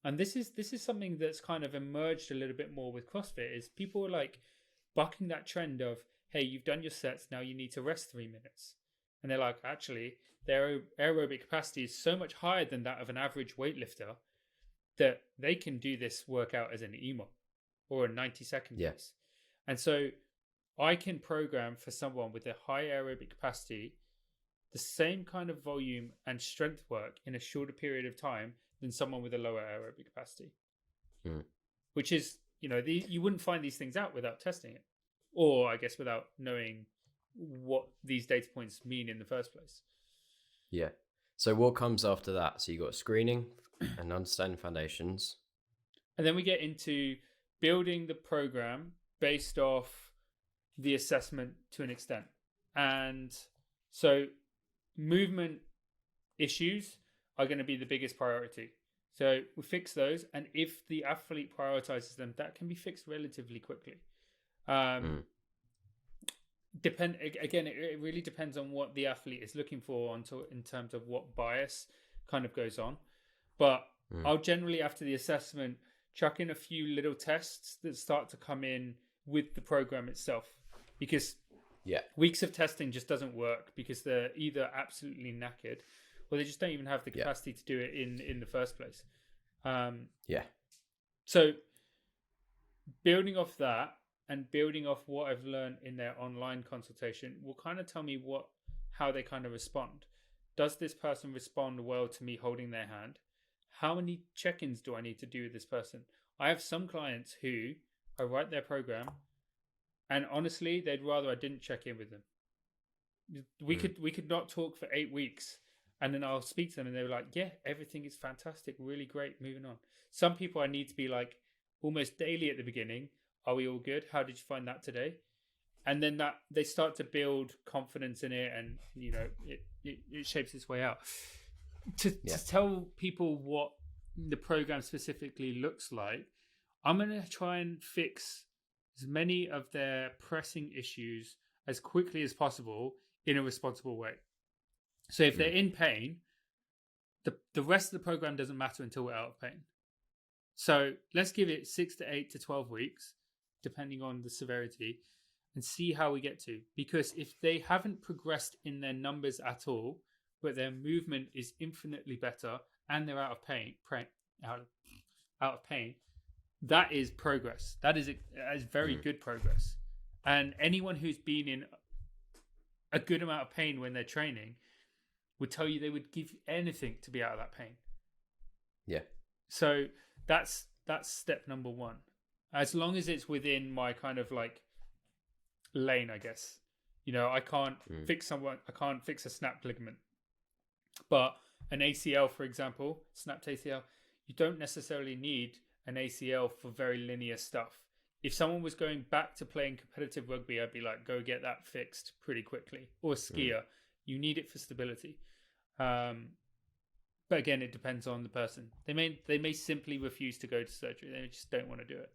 And this is something that's kind of emerged a little bit more with CrossFit, is people are like bucking that trend of, hey, you've done your sets, now you need to rest 3 minutes. And they're like, actually, their aerobic capacity is so much higher than that of an average weightlifter that they can do this workout as an EMOM or a 90-second race. And so I can program for someone with a high aerobic capacity the same kind of volume and strength work in a shorter period of time than someone with a lower aerobic capacity. Which is, you wouldn't find these things out without testing it, or I guess without knowing what these data points mean in the first place. Yeah. So what comes after that? So you got screening and understanding foundations. And then we get into building the program based off the assessment to an extent. And so movement issues are going to be the biggest priority. So we fix those, and if the athlete prioritizes them, that can be fixed relatively quickly. Again, it really depends on what the athlete is looking for in terms of what bias kind of goes on. But I'll generally, after the assessment, chuck in a few little tests that start to come in with the program itself. Because Yeah. Weeks of testing just doesn't work because they're either absolutely knackered or they just don't even have the capacity to do it in the first place. Yeah. So building off that and building off what I've learned in their online consultation will kind of tell me how they kind of respond. Does this person respond well to me holding their hand? How many check-ins do I need to do with this person? I have some clients who I write their program, and honestly, they'd rather I didn't check in with them. We could not talk for 8 weeks, and then I'll speak to them, and they're like, "Yeah, everything is fantastic, really great, moving on." Some people I need to be like almost daily at the beginning. Are we all good? How did you find that today? And then that they start to build confidence in it, and it shapes its way out. To tell people what the program specifically looks like, I'm going to try and fix as many of their pressing issues as quickly as possible in a responsible way. So if they're in pain, the rest of the program doesn't matter until we're out of pain. So let's give it 6 to 8 to 12 weeks, depending on the severity, and see how we get to. Because if they haven't progressed in their numbers at all, but their movement is infinitely better and they're out of pain, that is progress. That is very good progress. And anyone who's been in a good amount of pain when they're training would tell you they would give anything to be out of that pain. Yeah. So that's step number one. As long as it's within my kind of like lane, I guess. I can't fix someone. I can't fix a snapped ligament, but an ACL, for example, snapped ACL, you don't necessarily need an ACL for very linear stuff. If someone was going back to playing competitive rugby, I'd be like, go get that fixed pretty quickly. Or skier, you need it for stability. But again, it depends on the person. They may simply refuse to go to surgery. They just don't want to do it,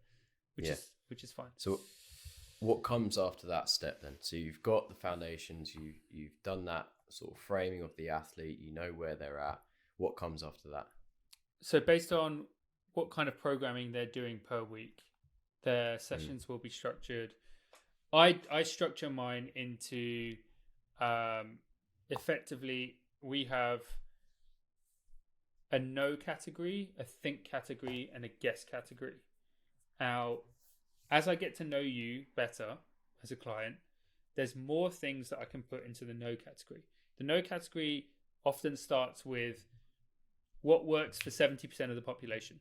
which is fine. So what comes after that step then? So you've got the foundations, you've done that sort of framing of the athlete, you know where they're at. What comes after that? So based on what kind of programming they're doing per week, their sessions will be structured. I structure mine into effectively, we have a no category, a think category, and a guess category. Now, as I get to know you better as a client, there's more things that I can put into the no category. The no category often starts with what works for 70% of the population.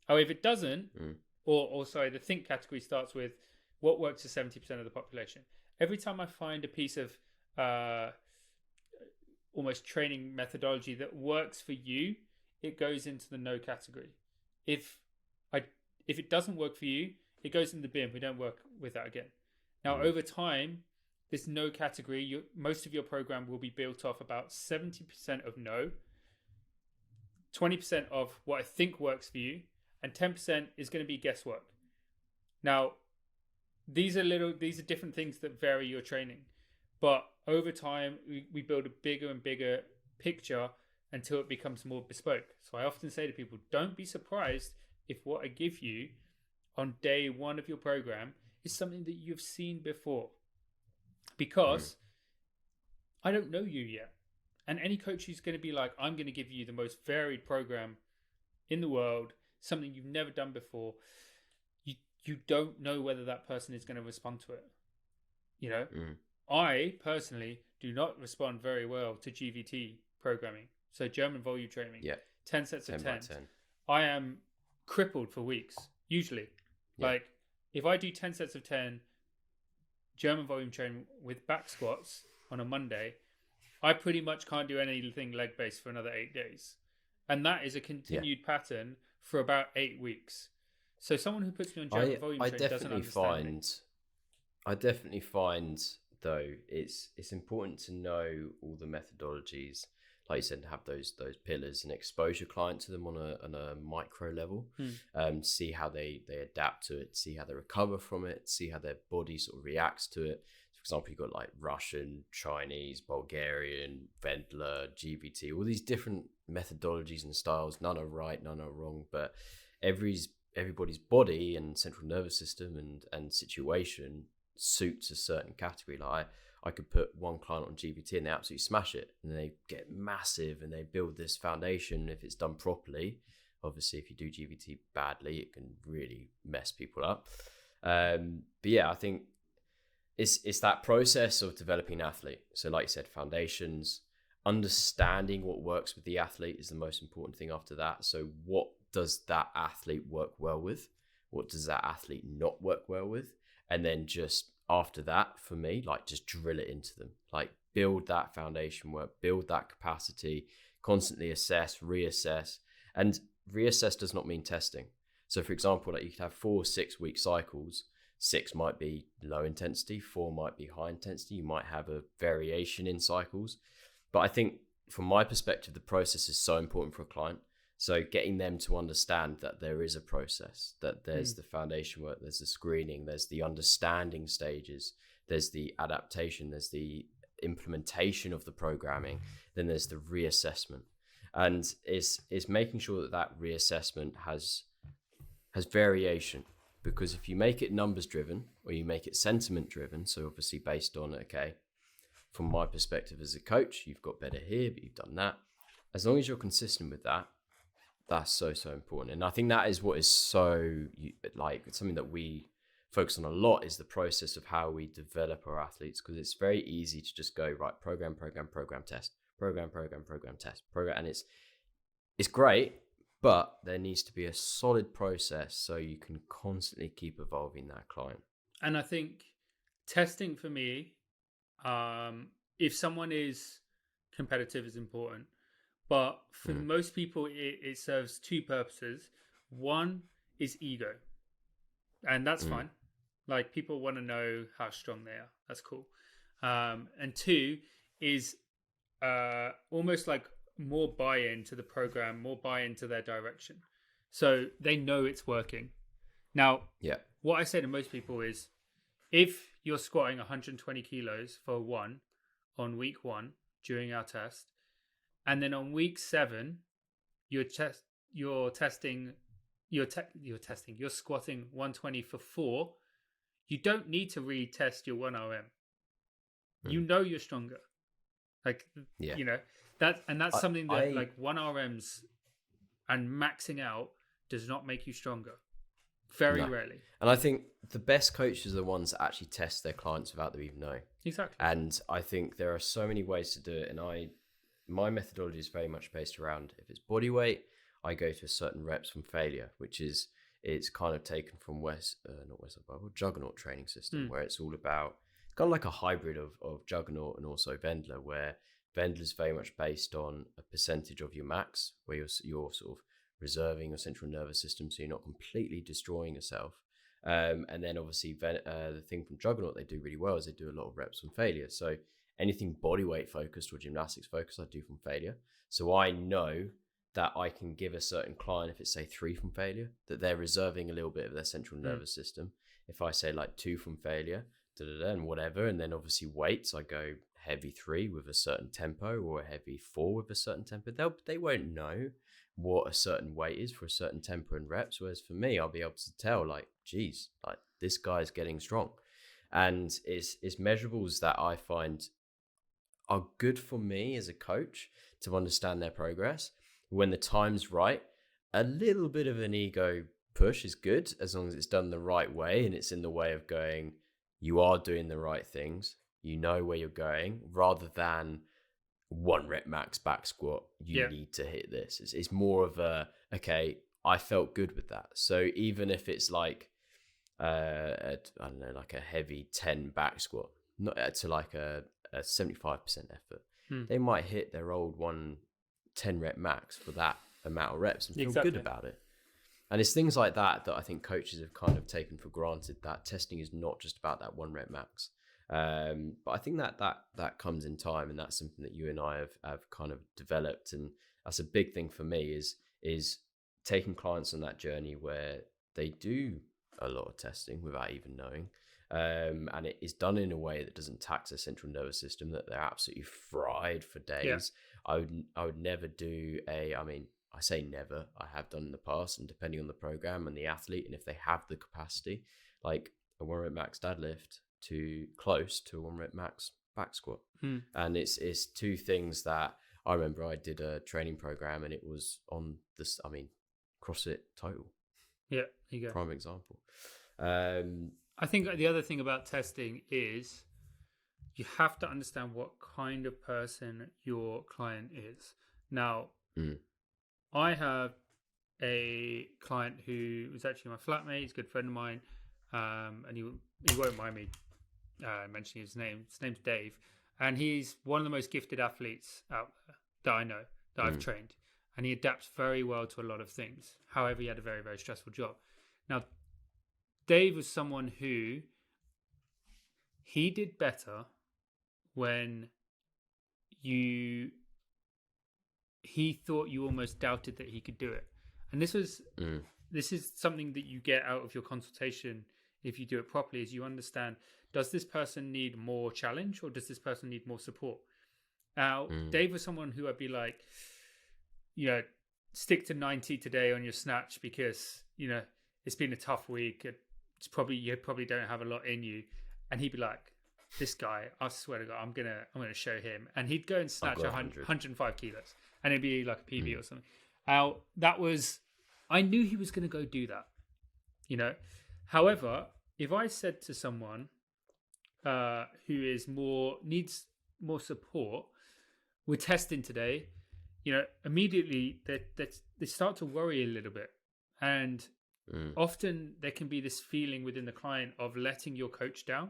However, if it doesn't, the think category starts with what works for 70% of the population. Every time I find a piece of almost training methodology that works for you, it goes into the no category. If it doesn't work for you, it goes in the bin. We don't work with that again. Now, over time, this no category, most of your program will be built off about 70% of no, 20% of what I think works for you, and 10% is going to be guesswork. Now, these are different things that vary your training, but over time, we build a bigger and bigger picture until it becomes more bespoke. So I often say to people, don't be surprised if what I give you on day one of your program is something that you've seen before, because I don't know you yet. And any coach who's going to be like, I'm going to give you the most varied program in the world, something you've never done before, you don't know whether that person is going to respond to it. I personally do not respond very well to GVT programming. So German volume training, 10 sets of 10. I am crippled for weeks, usually. Like if I do 10 sets of 10 German volume training with back squats on a Monday, I pretty much can't do anything leg based for another 8 days. And that is a continued pattern for about 8 weeks. So someone who puts me on German volume training doesn't understand me. I definitely find, though, it's important to know all the methodologies, like you said, to have those pillars and expose your client to them on a micro level, see how they adapt to it, see how they recover from it, see how their body sort of reacts to it. For example, you've got like Russian, Chinese, Bulgarian, Wendler, GVT, all these different methodologies and styles. None are right, none are wrong, but everybody's body and central nervous system and situation suits a certain category. Like I could put one client on GBT and they absolutely smash it and they get massive and they build this foundation if it's done properly. Obviously, if you do GBT badly, it can really mess people up. But yeah, I think it's that process of developing an athlete. So like you said, foundations, understanding what works with the athlete is the most important thing after that. So what does that athlete work well with? What does that athlete not work well with? And then just after that, for me, like just drill it into them, like build that foundation work, build that capacity, constantly assess, reassess. And reassess does not mean testing. So for example, like you could have 4 6-week cycles. 6 might be low intensity, 4 might be high intensity. You might have a variation in cycles. But I think from my perspective, the process is so important for a client. So getting them to understand that there is a process, that there's the foundation work, there's the screening, there's the understanding stages, there's the adaptation, there's the implementation of the programming, then there's the reassessment. And it's making sure that that reassessment has variation. Because if you make it numbers driven or you make it sentiment driven, so obviously based on, okay, from my perspective as a coach, you've got better here, but you've done that. As long as you're consistent with that, that's so important. And I think that is what is so, like, something that we focus on a lot is the process of how we develop our athletes, because it's very easy to just go, right, program, test, program, test, program. And it's great, but there needs to be a solid process so you can constantly keep evolving that client. And I think testing for me, if someone is competitive, is important. But for most people, it serves 2 purposes. One is ego. And that's fine. Like, people want to know how strong they are. That's cool. And 2 is almost like more buy-in to the program, more buy-in to their direction. So they know it's working. Now, what I say to most people is, if you're squatting 120 kilos for 1 on week 1 during our test, and then on week 7, you're squatting 120 for 4, you don't need to retest your 1RM. You know you're stronger. Like, you know, that's something that like 1RMs and maxing out does not make you stronger. Very rarely. And I think the best coaches are the ones that actually test their clients without them even knowing. Exactly. And I think there are so many ways to do it. And my methodology is very much based around, if it's body weight, I go to a certain reps from failure, which is, it's kind of taken from Juggernaut training system, where it's all about, it's kind of like a hybrid of Juggernaut and also Vendler, where Vendler is very much based on a percentage of your max, where you're sort of reserving your central nervous system so you're not completely destroying yourself. And then obviously the thing from Juggernaut they do really well is they do a lot of reps from failure. So anything body weight focused or gymnastics focused, I do from failure. So I know that I can give a certain client, if it's say 3 from failure, that they're reserving a little bit of their central nervous system. If I say like 2 from failure, and whatever, and then obviously weights, I go heavy 3 with a certain tempo or a heavy 4 with a certain tempo. They won't know what a certain weight is for a certain tempo and reps. Whereas for me, I'll be able to tell, like, geez, like this guy's getting strong. And it's measurables that I find are good for me as a coach to understand their progress. When the time's right, a little bit of an ego push is good, as long as it's done the right way and it's in the way of going, you are doing the right things, you know where you're going, rather than 1 rep max back squat, you need to hit this. It's more of a, okay, I felt good with that. So even if it's like, I don't know, like a heavy 10 back squat, not to like a 75% effort, they might hit their old 10 rep max for that amount of reps and feel good about it. And it's things like that I think coaches have kind of taken for granted, that testing is not just about that 1 rep max. But I think that comes in time, and that's something that you and I have kind of developed. And that's a big thing for me is taking clients on that journey where they do a lot of testing without even knowing. And it is done in a way that doesn't tax their central nervous system, that they're absolutely fried for days. I would never do I say never, I have done in the past, and depending on the program and the athlete, and if they have the capacity, like a 1 rep max deadlift, to close to a 1 rep max back squat. Hmm. And it's two things that I remember. I did a training program, and it was on this, I mean, CrossFit Total, Yeah, there you go. prime example. I think the other thing about testing is you have to understand what kind of person your client is. Now, I have a client who was actually my flatmate. He's a good friend of mine, and he won't mind me mentioning his name. His name's Dave, and he's one of the most gifted athletes out there that I know, that I've trained, and he adapts very well to a lot of things. However, he had a very, very stressful job. Now, Dave was someone who he did better when he thought you almost doubted that he could do it. And this is something that you get out of your consultation if you do it properly, is you understand, does this person need more challenge or does this person need more support? Now, Dave was someone who I'd be like, stick to 90 today on your snatch because, it's been a tough week. You probably don't have a lot in you. And he'd be like, this guy, I swear to God, I'm gonna show him. And he'd go and snatch 105 kilos, and it'd be like a PB or something. I knew he was going to go do that, However, if I said to someone who needs more support, we're testing today, immediately they start to worry a little bit, and often there can be this feeling within the client of letting your coach down.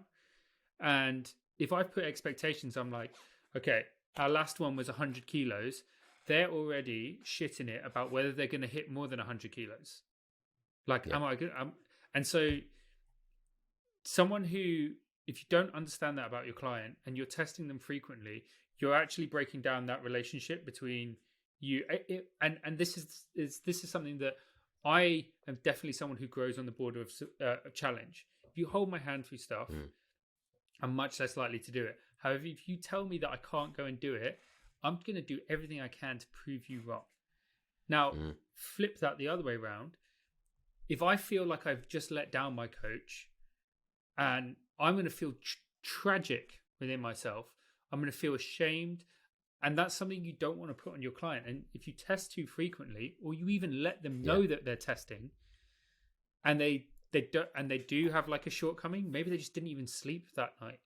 And if I put expectations, I'm like, okay, our last one was 100 kilos. They're already shitting it about whether they're going to hit more than 100 kilos. Like, am I good? And so someone who, if you don't understand that about your client and you're testing them frequently, you're actually breaking down that relationship between you. And this is something that I am definitely someone who grows on the border of a challenge. If you hold my hand through stuff, I'm much less likely to do it. However, if you tell me that I can't go and do it, I'm going to do everything I can to prove you wrong. Now, flip that the other way around. If I feel like I've just let down my coach and I'm going to feel tragic within myself, I'm going to feel ashamed. And that's something you don't want to put on your client. And if you test too frequently, or you even let them know that they're testing, and they do have like a shortcoming, maybe they just didn't even sleep that night.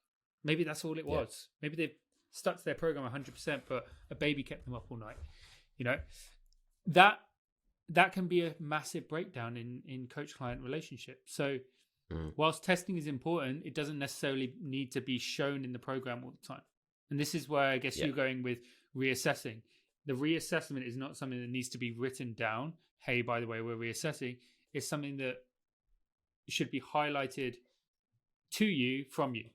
Maybe that's all it was. Maybe they've stuck to their program 100%, but a baby kept them up all night. That can be a massive breakdown in coach-client relationship. So whilst testing is important, it doesn't necessarily need to be shown in the program all the time. And this is where I guess you're going with reassessing. The reassessment is not something that needs to be written down. Hey, by the way, we're reassessing. It's something that should be highlighted to you from you.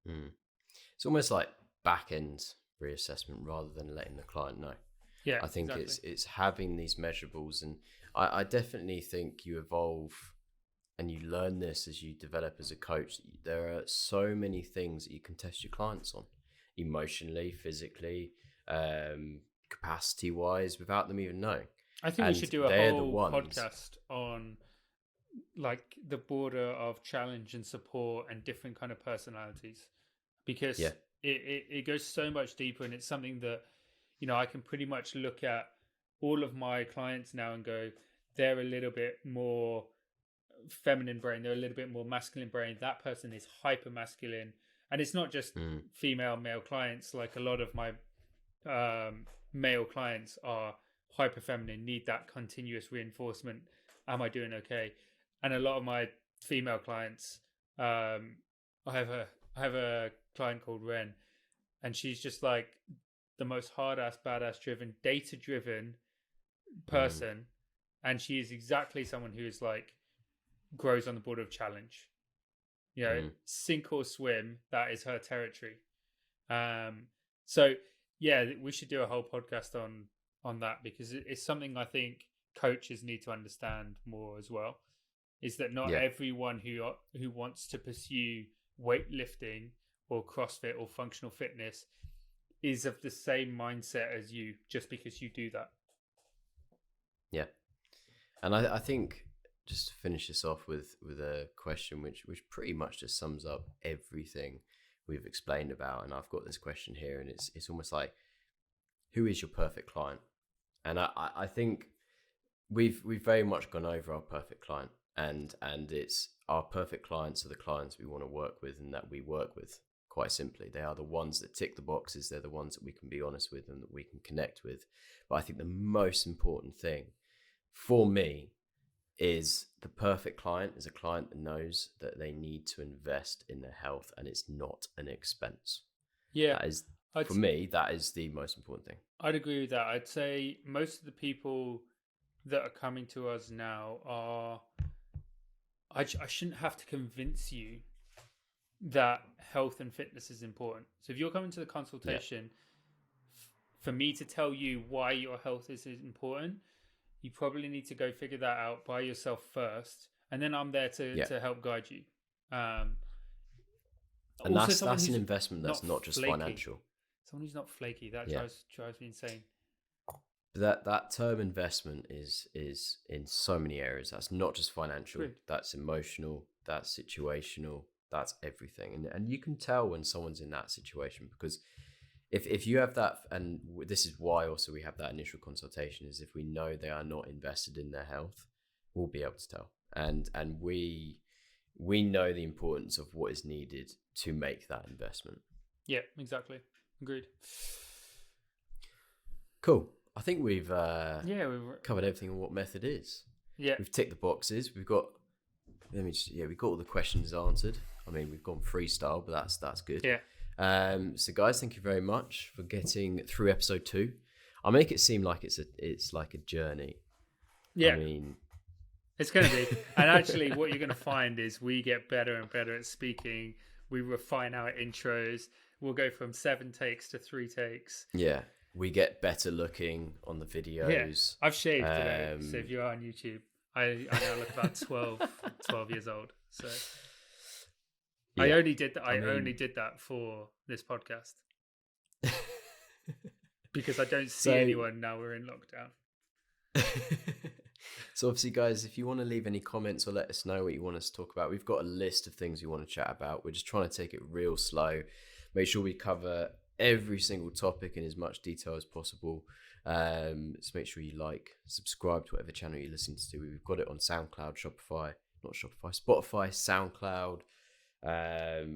It's almost like back-end reassessment rather than letting the client know. Yeah, I think exactly. it's having these measurables, and I definitely think you evolve and you learn this as you develop as a coach. There are so many things that you can test your clients on, emotionally, physically, capacity-wise, without them even knowing. I think we should do a whole podcast on like the border of challenge and support and different kind of personalities, because it goes so much deeper, and it's something that I can pretty much look at all of my clients now and go, they're a little bit more feminine brain, they're a little bit more masculine brain, that person is hyper masculine. And it's not just male clients. Like a lot of my male clients are hyper feminine, need that continuous reinforcement. Am I doing okay? And a lot of my female clients, I have a client called Ren, and she's just like the most hard ass, badass driven, data driven person. And she is exactly someone who is like grows on the border of challenge. Sink or swim, that is her territory. So yeah, we should do a whole podcast on that, because it's something I think coaches need to understand more as well. Is that not everyone who wants to pursue weightlifting or CrossFit or functional fitness is of the same mindset as you, just because you do that. Yeah. And I think just to finish this off with a question which pretty much just sums up everything we've explained about. And I've got this question here, and it's almost like, who is your perfect client? And I think we've very much gone over our perfect client, and it's our perfect clients are the clients we want to work with and that we work with. Quite simply, they are the ones that tick the boxes. They're the ones that we can be honest with and that we can connect with. But I think the most important thing for me is the perfect client is a client that knows that they need to invest in their health and it's not an expense. Yeah. That is, for me, that is the most important thing. I'd agree with that. I'd say most of the people that are coming to us now are, I shouldn't have to convince you that health and fitness is important. So if you're coming to the consultation, for me to tell you why your health is important, you probably need to go figure that out by yourself first, and then I'm there to help guide you. And that's an investment that's not just flaky. Financial. Someone who's not flaky, that drives me insane. That term investment is in so many areas. That's not just financial. Good. That's emotional. That's situational. That's everything. And you can tell when someone's in that situation, because if you have that, and this is why also we have that initial consultation, is if we know they are not invested in their health, we'll be able to tell. And we know the importance of what is needed to make that investment. Yeah, exactly. Agreed. Cool. I think we've covered everything on what method is. Yeah. We've ticked the boxes. We've got all the questions answered. I mean, we've gone freestyle, but that's good. Yeah. So guys, thank you very much for getting through episode 2. I'll make it seem like it's like a journey. Yeah. I mean, it's going to be. And actually what you're going to find is we get better and better at speaking. We refine our intros. We'll go from 7 takes to 3 takes. Yeah. We get better looking on the videos. Yeah. I've shaved today. So if you are on YouTube, I now look about 12 years old. So yeah. I only did that. I only did that for this podcast because I don't see anyone now. We're in lockdown. So obviously, guys, if you want to leave any comments or let us know what you want us to talk about, we've got a list of things we want to chat about. We're just trying to take it real slow. Make sure we cover every single topic in as much detail as possible. So make sure you subscribe to whatever channel you're listening to. We've got it on SoundCloud, Spotify, SoundCloud.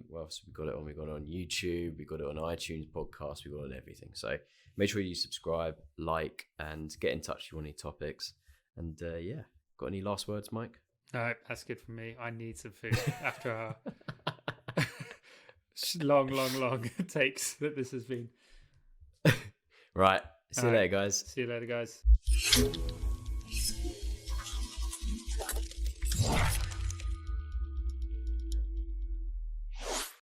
What else we got it on? We got it on YouTube. We got it on iTunes podcast. We got it on everything. So make sure you subscribe, and get in touch if you want any topics. And got any last words, Mike? No, that's good for me. I need some food after our long takes that this has been. Right. See you later, guys. See you later, guys.